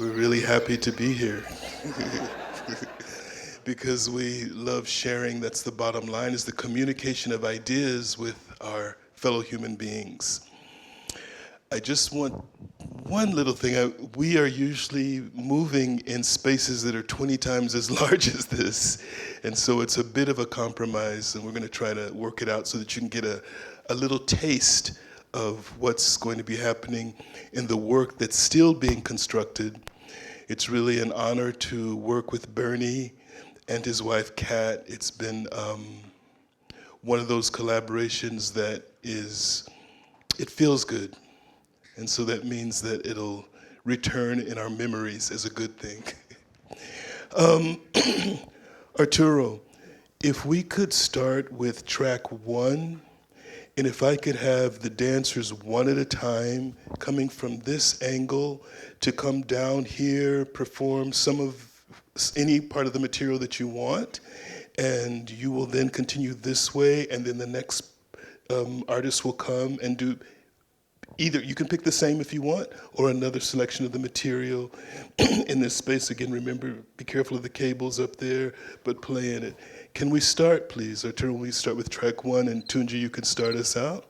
We're really happy to be here because we love sharing. That's the bottom line, is the communication of ideas with our fellow human beings. I just want one little thing. We are usually moving in spaces that are 20 times as large as this, and so it's a bit of a compromise, and we're going to try to work it out so that you can get a little taste of what's going to be happening in the work that's still being constructed. It's really an honor to work with Bernie and his wife Kat. It's been one of those collaborations that it feels good. And so that means that it'll return in our memories as a good thing. Arturo, if we could start with track 1, and if I could have the dancers one at a time coming from this angle to come down here, perform any part of the material that you want, and you will then continue this way, and then the next artist will come and do either. You can pick the same if you want, or another selection of the material in this space. Again, remember, be careful of the cables up there, but play in it. Can we start, please? Arturo, we start with track 1, and Tunji, you could start us out.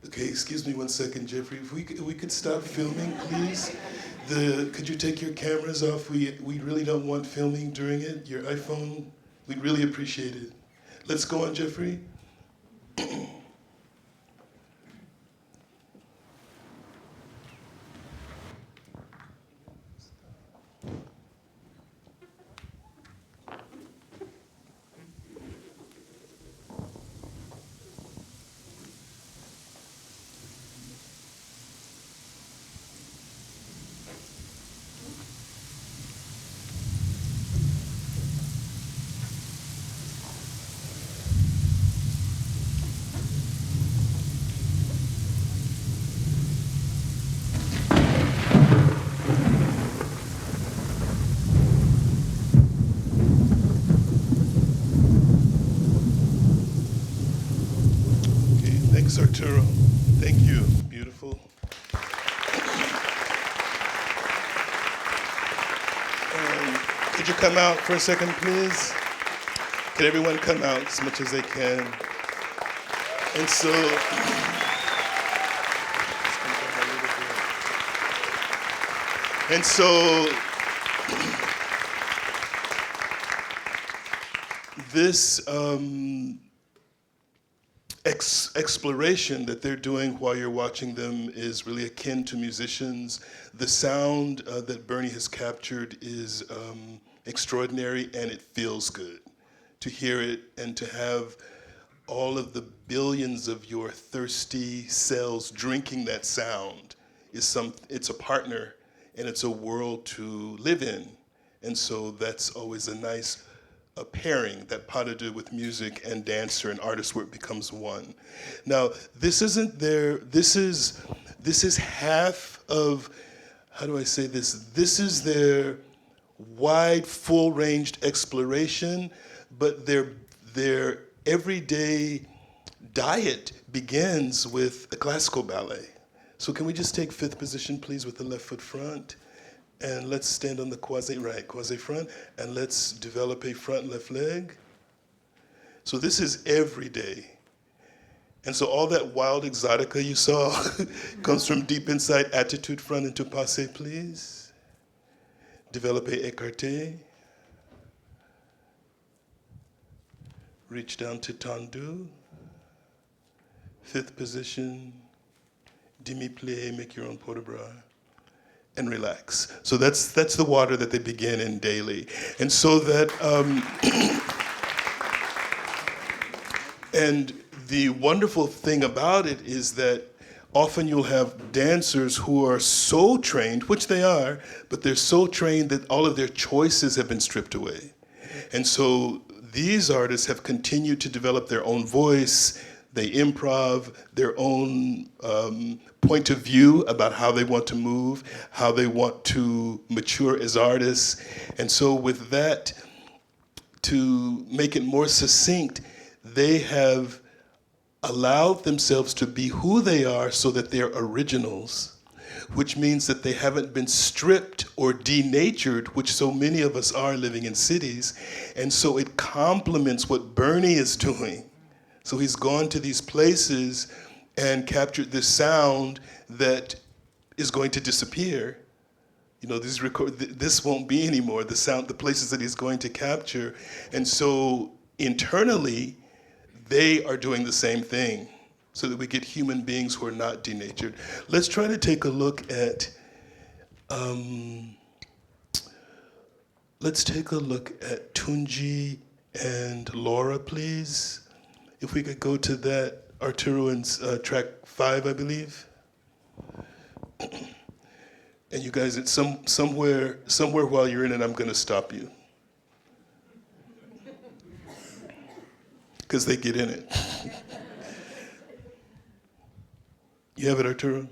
Okay, excuse me one second, Jeffrey. If we could stop filming, please. Could you take your cameras off? We really don't want filming during it. Your iPhone, we'd really appreciate it. Let's go on, Jeffrey. Thanks, Arturo. Thank you. Beautiful. Could you come out for a second, please? Could everyone come out as much as they can? And so, this exploration that they're doing while you're watching them is really akin to musicians. The sound that Bernie has captured is extraordinary, and it feels good to hear it and to have all of the billions of your thirsty cells drinking that sound. It's a partner, and it's a world to live in. And so that's always a nice pairing, that pas de deux with music and dancer and artist, where it becomes one. Now, this is half of, how do I say this? This is their wide, full-ranged exploration, but their everyday diet begins with a classical ballet. So can we just take fifth position, please, with the left foot front? And let's stand on the quasi front, and let's develop a front left leg. So this is every day. And so all that wild exotica you saw comes from deep inside attitude front into passe, please. Développé écarté. Reach down to tendu. Fifth position, demi-plie, make your own port de bras. And relax. So that's the water that they begin in daily. And so that, and the wonderful thing about it is that often you'll have dancers who are so trained, which they are, but they're so trained that all of their choices have been stripped away. And so these artists have continued to develop their own voice. They improv their own point of view about how they want to move, how they want to mature as artists. And so with that, to make it more succinct, they have allowed themselves to be who they are so that they're originals, which means that they haven't been stripped or denatured, which so many of us are living in cities. And so it complements what Bernie is doing. So he's gone to these places and captured this sound that is going to disappear. You know, this won't be anymore, the sound, the places that he's going to capture. And so internally, they are doing the same thing so that we get human beings who are not denatured. Let's try to take a look at, Tunji and Laura, please. If we could go to that, Arturo, in track 5, I believe. And you guys, it's somewhere while you're in it, I'm going to stop you. Because they get in it. You have it, Arturo?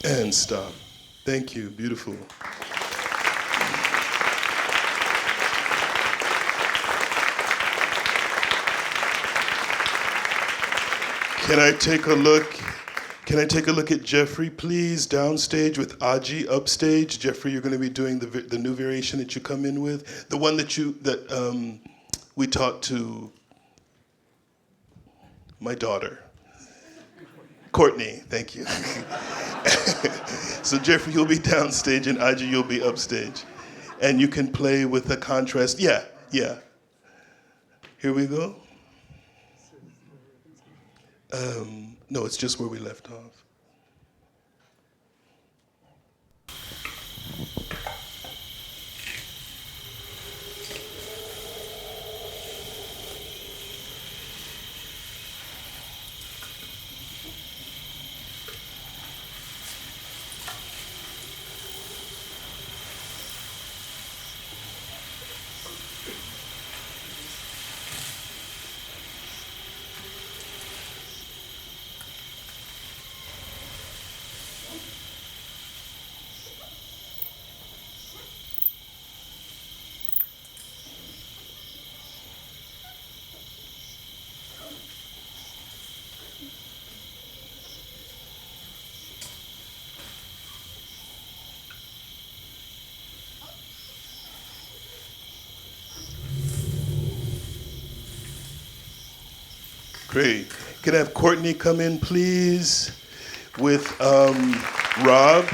And stop. Thank you, beautiful. Can I take a look? Can I take a look at Jeffrey, please, downstage with Aji upstage? Jeffrey, you're going to be doing the new variation that you come in with, the one that we taught to my daughter, Courtney. Thank you. So Jeffrey, you'll be downstage, and Aji, you'll be upstage, and you can play with the contrast. Yeah, yeah. Here we go. No, it's just where we left off. Great. Can I have Courtney come in, please, with Rob?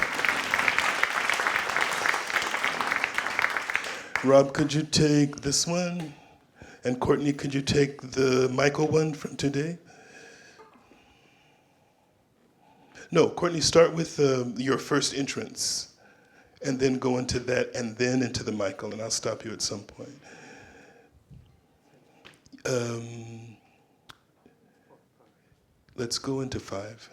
Rob, could you take this one? And Courtney, could you take the Michael one from today? No, Courtney, start with your first entrance, and then go into that, and then into the Michael, and I'll stop you at some point. Let's go into 5.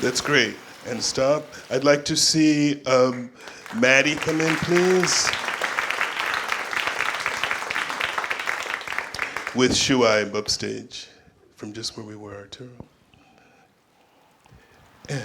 That's great. And stop. I'd like to see Maddie come in, please. With Shuaib upstage from just where we were, Arturo. And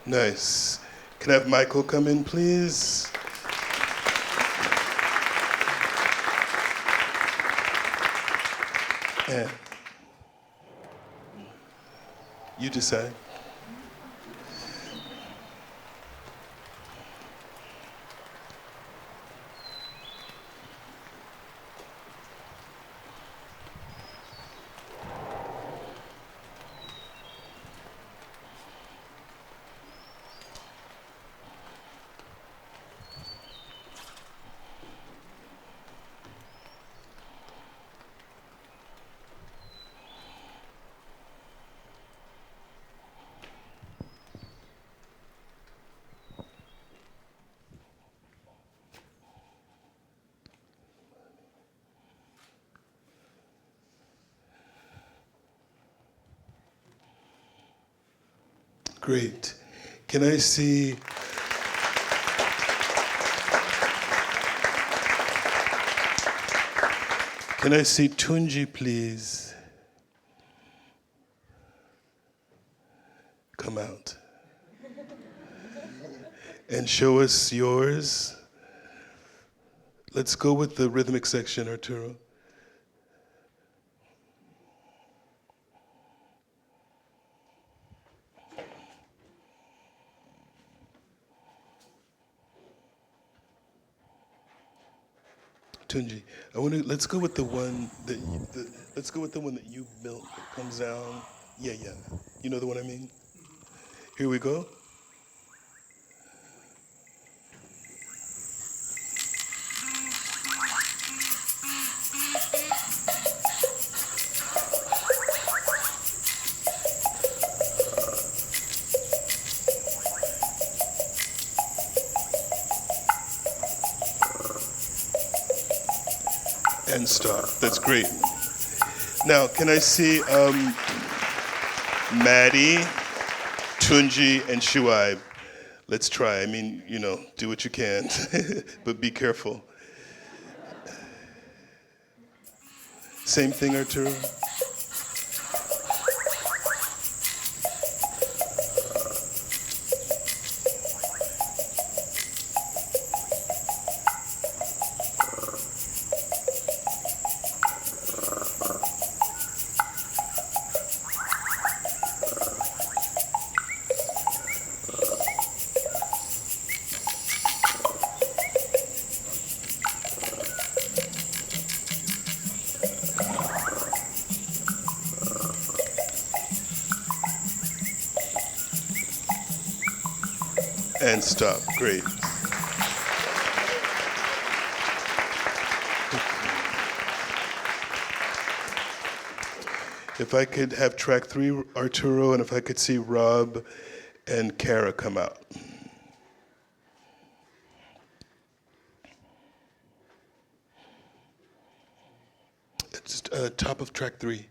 nice. Can I have Michael come in, please? And you decide. Great. Can I see... Can I see Tunji, please? Come out. And show us yours. Let's go with the rhythmic section, Arturo. Tunji, let's go with the one that let's go with the one that you built that comes down. Yeah. You know the one I mean? Here we go. And stop. That's great. Now, can I see Maddie, Tunji, and Shuaib? Let's try. I mean, do what you can, but be careful. Same thing, Arturo. And stop. Great. If I could have track 3, Arturo, and if I could see Rob and Kara come out. It's top of track 3.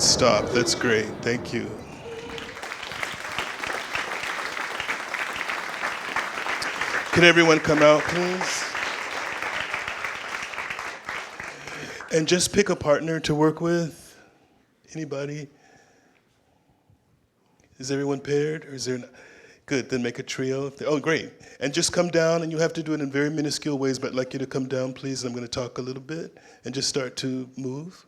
and stop. That's great. Thank you. Can everyone come out, please? And just pick a partner to work with. Anybody? Is everyone paired, or is there? Good. Then make a trio. Oh, great. And just come down, and you have to do it in very minuscule ways. But I'd like you to come down, please. I'm going to talk a little bit, and just start to move.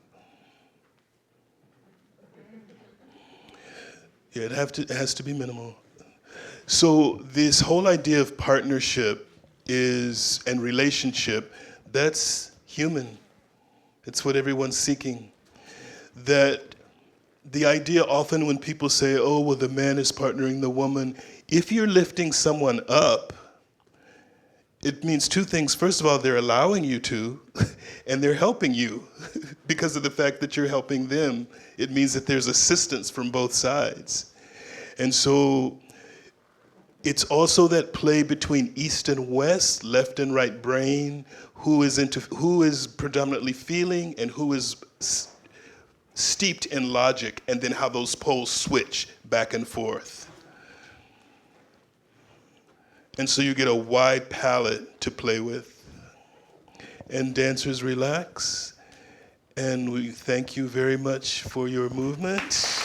Yeah, it has to be minimal. So this whole idea of partnership and relationship, that's human. It's what everyone's seeking. That the idea often when people say, oh, well, the man is partnering the woman, if you're lifting someone up, it means two things. First of all, they're allowing you to, and they're helping you because of the fact that you're helping them. It means that there's assistance from both sides. And so it's also that play between East and West, left and right brain, who is predominantly feeling and who is steeped in logic, and then how those poles switch back and forth. And so you get a wide palette to play with. And dancers, relax. And we thank you very much for your movement.